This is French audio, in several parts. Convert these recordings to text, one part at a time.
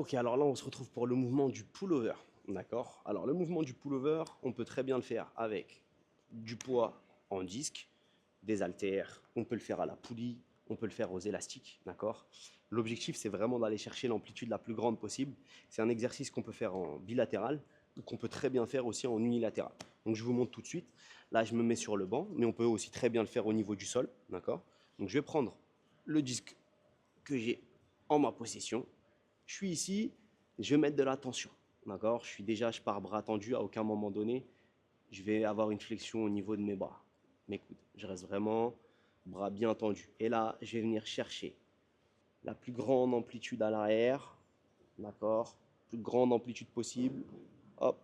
Ok, alors là, on se retrouve pour le mouvement du pullover. D'accord? Alors, le mouvement du pullover, on peut très bien le faire avec du poids en disque, des haltères, on peut le faire à la poulie, on peut le faire aux élastiques. D'accord? L'objectif, c'est vraiment d'aller chercher l'amplitude la plus grande possible. C'est un exercice qu'on peut faire en bilatéral ou qu'on peut très bien faire aussi en unilatéral. Donc, je vous montre tout de suite. Là, je me mets sur le banc, mais on peut aussi très bien le faire au niveau du sol. D'accord? Donc, je vais prendre le disque que j'ai en ma possession. Je suis ici, je vais mettre de la tension. D'accord? Je pars bras tendus, à aucun moment donné, je vais avoir une flexion au niveau de mes bras, mes coudes. Je reste vraiment bras bien tendus. Et là, je vais venir chercher la plus grande amplitude à l'arrière. D'accord? Plus grande amplitude possible. Hop.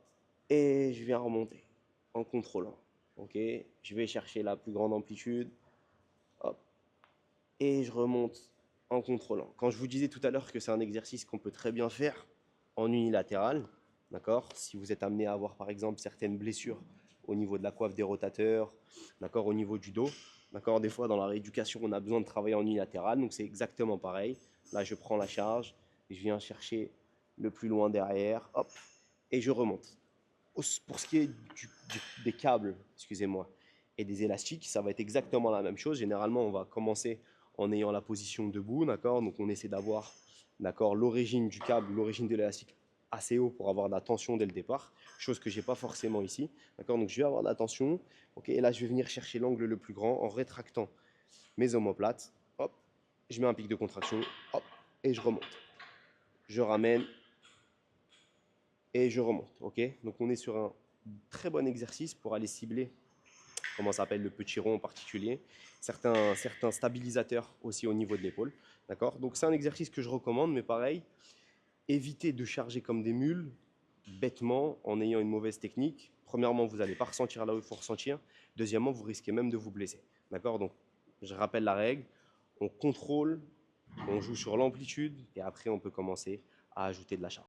Et je viens remonter en contrôlant. Ok? Je vais chercher la plus grande amplitude. Hop. Et je remonte en contrôlant. Quand je vous disais tout à l'heure que c'est un exercice qu'on peut très bien faire en unilatéral, d'accord? Si vous êtes amené à avoir par exemple certaines blessures au niveau de la coiffe des rotateurs, d'accord, au niveau du dos, d'accord? Des fois dans la rééducation, on a besoin de travailler en unilatéral, donc c'est exactement pareil. Là, je prends la charge, je viens chercher le plus loin derrière, hop, et je remonte. Pour ce qui est des câbles, excusez-moi, et des élastiques, ça va être exactement la même chose. Généralement, on va commencer en ayant la position debout, d'accord? Donc on essaie d'avoir, d'accord, l'origine du câble, l'origine de l'élastique assez haut pour avoir de la tension dès le départ, chose que j'ai pas forcément ici, d'accord? Donc je vais avoir de la tension, ok? Et là je vais venir chercher l'angle le plus grand en rétractant mes omoplates, hop, je mets un pic de contraction, hop, et je remonte. Je ramène et je remonte, ok? Donc on est sur un très bon exercice pour aller cibler, comment ça s'appelle, le petit rond en particulier, certains stabilisateurs aussi au niveau de l'épaule, d'accord? Donc c'est un exercice que je recommande, mais pareil, évitez de charger comme des mules, bêtement, en ayant une mauvaise technique. Premièrement, vous n'allez pas ressentir là où il faut ressentir. Deuxièmement, vous risquez même de vous blesser, d'accord? Donc je rappelle la règle, on contrôle, on joue sur l'amplitude, et après on peut commencer à ajouter de la charge.